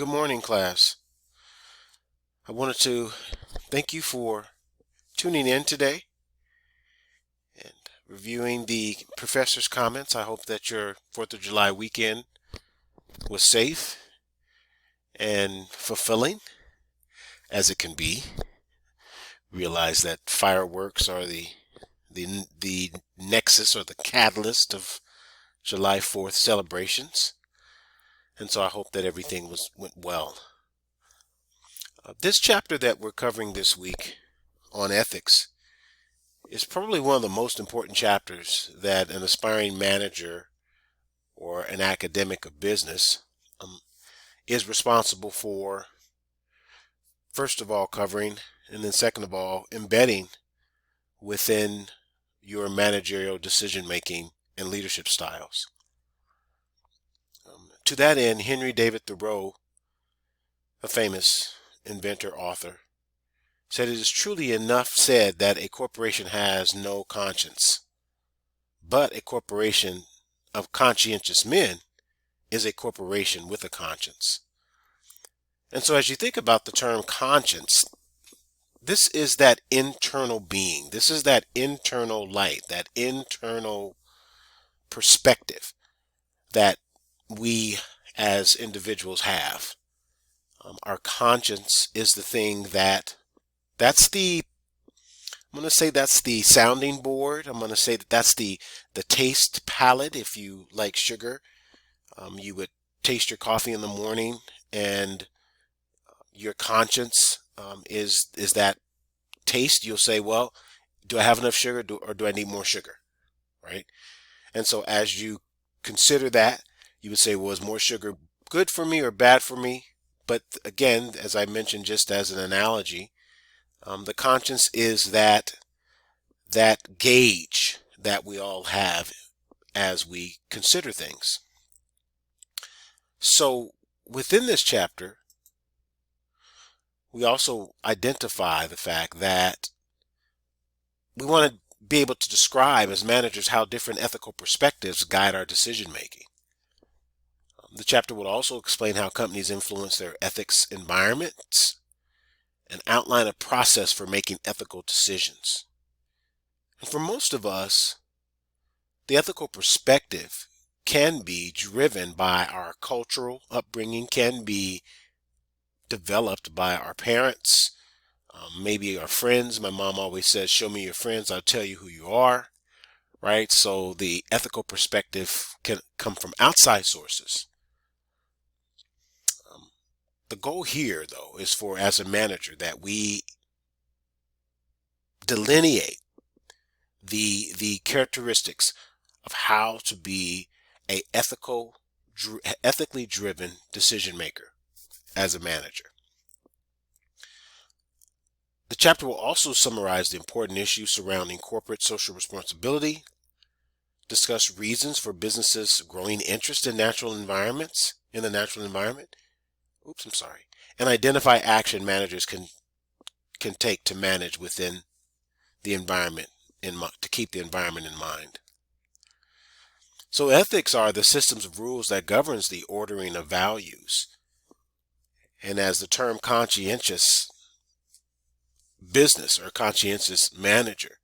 Good morning, class. I wanted to thank you for tuning in today and reviewing the professor's comments. I hope that your 4th of July weekend was safe and fulfilling as it can be. Realize that fireworks are the nexus or the catalyst of July 4th celebrations. And so I hope that everything went well. This chapter that we're covering this week on ethics is probably one of the most important chapters that an aspiring manager or an academic of business is responsible for, first of all, covering, and then second of all, embedding within your managerial decision-making and leadership styles. To that end, Henry David Thoreau, a famous inventor, author, said it is truly enough said that a corporation has no conscience, but a corporation of conscientious men is a corporation with a conscience. And so as you think about the term conscience, this is that internal being. This is that internal light, that internal perspective that we as individuals have. Our conscience is the thing that's the sounding board. I'm going to say that's the taste palette. If you like sugar, you would taste your coffee in the morning, and your conscience is that taste. You'll say, well, do I have enough sugar or do I need more sugar? Right? And so as you consider that, you would say, well, is more sugar good for me or bad for me? But again, as I mentioned, just as an analogy, the conscience is that gauge that we all have as we consider things. So within this chapter, we also identify the fact that we want to be able to describe as managers how different ethical perspectives guide our decision making. The chapter will also explain how companies influence their ethics environments and outline a process for making ethical decisions. And for most of us, the ethical perspective can be driven by our cultural upbringing, can be developed by our parents, maybe our friends. My mom always says, show me your friends, I'll tell you who you are, right? So the ethical perspective can come from outside sources. The goal here, though, is for, as a manager, that we delineate the characteristics of how to be a ethically driven decision maker as a manager. The chapter will also summarize the important issues surrounding corporate social responsibility, discuss reasons for businesses' growing interest in the natural environment, and identify action managers can take to manage within the environment to keep the environment in mind. So ethics are the systems of rules that governs the ordering of values. And as the term conscientious business or conscientious manager,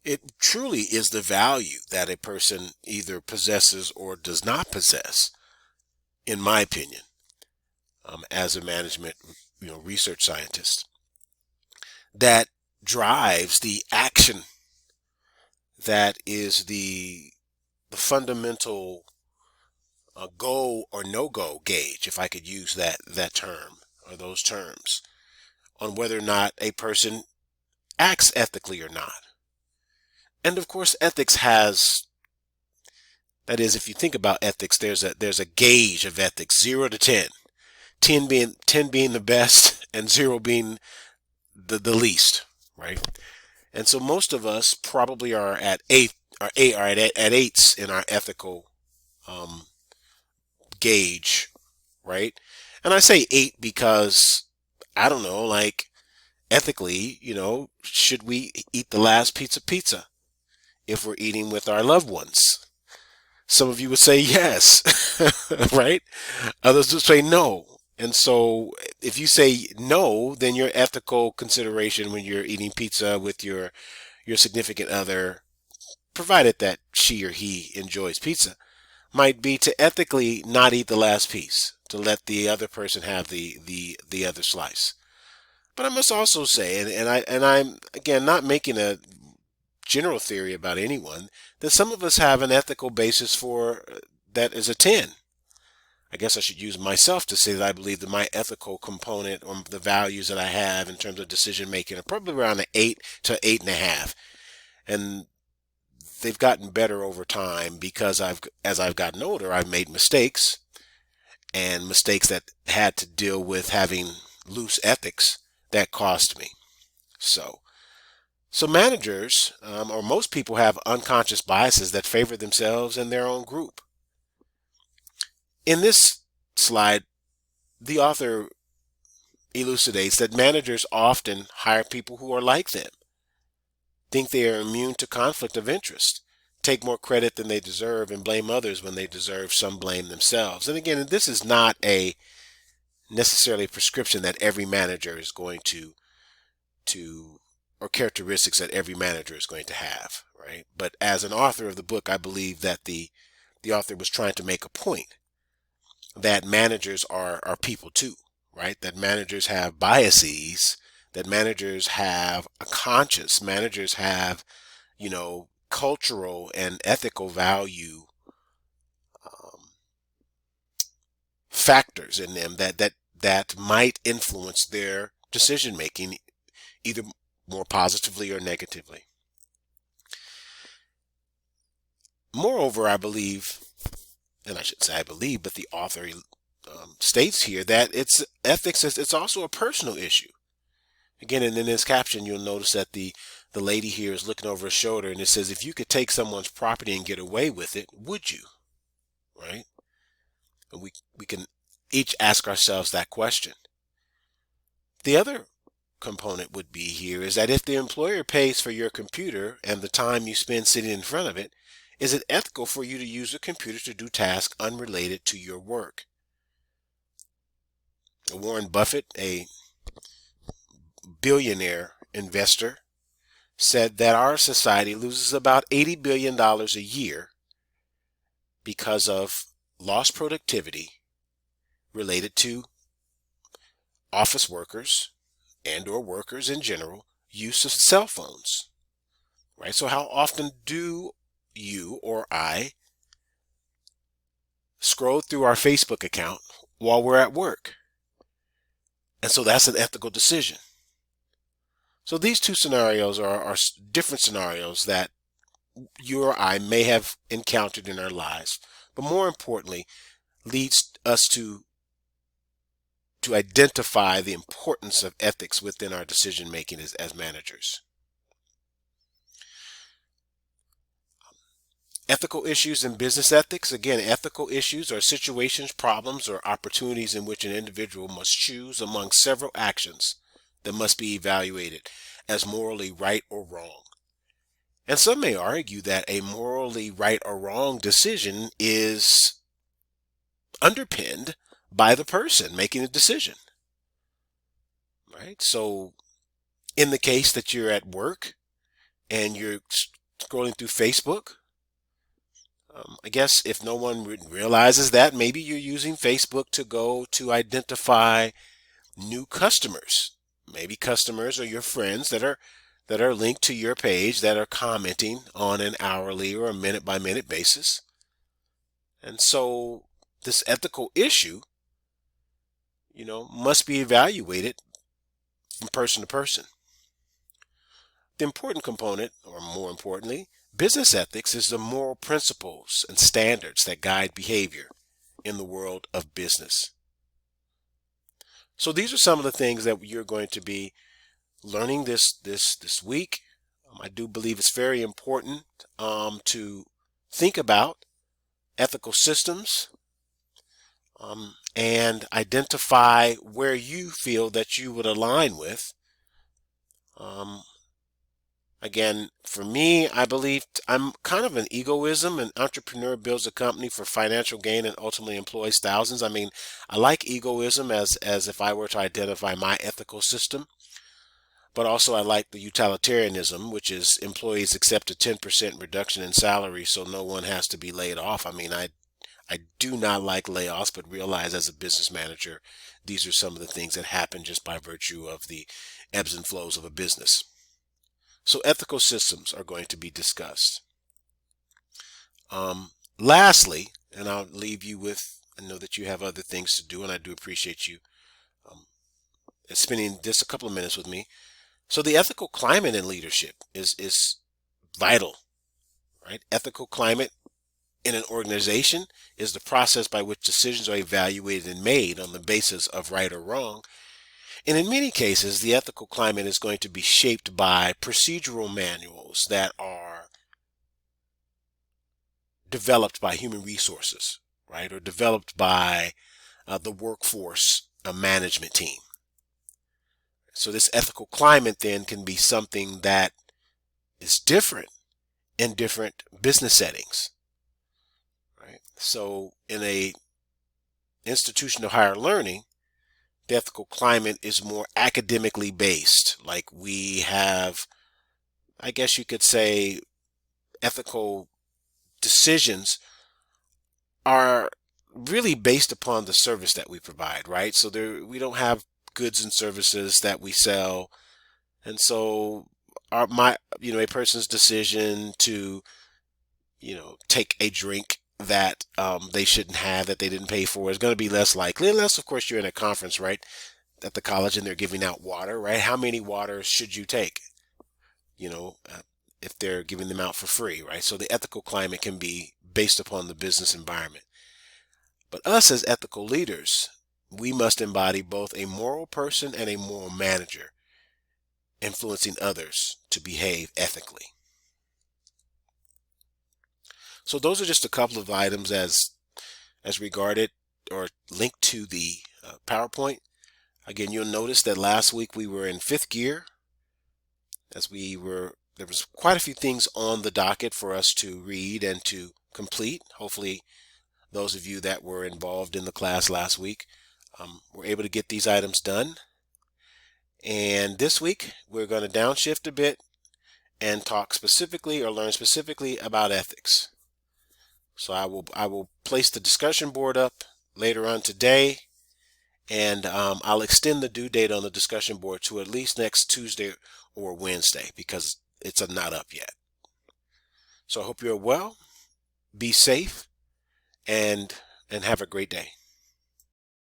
it truly is the value that a person either possesses or does not possess, in my opinion, as a management research scientist, that drives the action that is the fundamental go or no-go gauge, if I could use that term or those terms, on whether or not a person acts ethically or not. And of course, ethics has, that is, if you think about ethics, there's a gauge of ethics, 0 to 10. 10 being the best and 0 being the least, right? And so most of us probably are at 8s in our ethical gauge, right? And I say 8 because I don't know, like ethically, should we eat the last pizza if we're eating with our loved ones? Some of you would say yes, right? Others would say no. And so if you say no, then your ethical consideration when you're eating pizza with your significant other, provided that she or he enjoys pizza, might be to ethically not eat the last piece, to let the other person have the other slice. But I must also say, and I'm again not making a general theory about anyone, that some of us have an ethical basis for that is a 10. I guess I should use myself to say that I believe that my ethical component or the values that I have in terms of decision making are probably around an 8 to 8.5. And they've gotten better over time because as I've gotten older, I've made mistakes, and mistakes that had to deal with having loose ethics that cost me. So managers, or most people, have unconscious biases that favor themselves and their own group. In this slide, the author elucidates that managers often hire people who are like them, think they are immune to conflict of interest, take more credit than they deserve, and blame others when they deserve some blame themselves. And again, this is not a necessarily a prescription that every manager is going to or characteristics that every manager is going to have, right? But as an author of the book, I believe that the author was trying to make a point that managers are people too, right? That managers have biases, that managers have a conscience, managers have, cultural and ethical value factors in them that might influence their decision making, either more positively or negatively. Moreover, I believe, and I should say I believe, but the author states here that it's ethics it's also a personal issue. Again, and in this caption, you'll notice that the lady here is looking over her shoulder, and it says, if you could take someone's property and get away with it, would you? Right? And we can each ask ourselves that question. The other component would be here is that if the employer pays for your computer and the time you spend sitting in front of it, is it ethical for you to use the computer to do tasks unrelated to your work? Warren Buffett, a billionaire investor, said that our society loses about $80 billion a year because of lost productivity related to office workers and or workers in general use of cell phones, right? So how often do you or I scroll through our Facebook account while we're at work? And so that's an ethical decision. So these two scenarios are different scenarios that you or I may have encountered in our lives, but more importantly, leads us to identify the importance of ethics within our decision making as managers. Ethical issues in business ethics. Again, ethical issues are situations, problems, or opportunities in which an individual must choose among several actions that must be evaluated as morally right or wrong. And some may argue that a morally right or wrong decision is underpinned by the person making the decision, right? So in the case that you're at work and you're scrolling through Facebook, I guess if no one realizes that, maybe you're using Facebook to go to identify new customers. Maybe customers are your friends that are linked to your page, that are commenting on an hourly or a minute by minute basis. And so this ethical issue, must be evaluated from person to person. The important component, or more importantly, business ethics is the moral principles and standards that guide behavior in the world of business. So these are some of the things that you're going to be learning this week. I do believe it's very important to think about ethical systems and identify where you feel that you would align with. Again, for me, I believe I'm kind of an egoism. An entrepreneur builds a company for financial gain and ultimately employs thousands. I mean, I like egoism as if I were to identify my ethical system, but also I like the utilitarianism, which is employees accept a 10% reduction in salary so no one has to be laid off. I mean, I do not like layoffs, but realize as a business manager, these are some of the things that happen just by virtue of the ebbs and flows of a business. So ethical systems are going to be discussed. Lastly, and I'll leave you with, I know that you have other things to do, and I do appreciate you um, spending just a couple of minutes with me. So the ethical climate in leadership is vital, right? Ethical climate in an organization is the process by which decisions are evaluated and made on the basis of right or wrong. And in many cases, the ethical climate is going to be shaped by procedural manuals that are developed by human resources, right? Or developed by the workforce management team. So this ethical climate then can be something that is different in different business settings, right? So in a institution of higher learning, the ethical climate is more academically based. Like we have, I guess you could say, ethical decisions are really based upon the service that we provide, right? So we don't have goods and services that we sell, and so a person's decision to take a drink that they shouldn't have, that they didn't pay for, is going to be less likely, unless of course you're in a conference, right, at the college and they're giving out water, right? How many waters should you take? If they're giving them out for free, right? So the ethical climate can be based upon the business environment. But us as ethical leaders, we must embody both a moral person and a moral manager, influencing others to behave ethically. So those are just a couple of items as regarded or linked to the PowerPoint. Again, you'll notice that last week we were in fifth gear, there was quite a few things on the docket for us to read and to complete. Hopefully those of you that were involved in the class last week were able to get these items done. And this week we're going to downshift a bit and talk specifically or learn specifically about ethics. So I will place the discussion board up later on today, and I'll extend the due date on the discussion board to at least next Tuesday or Wednesday because it's not up yet. So I hope you're well, be safe, and have a great day.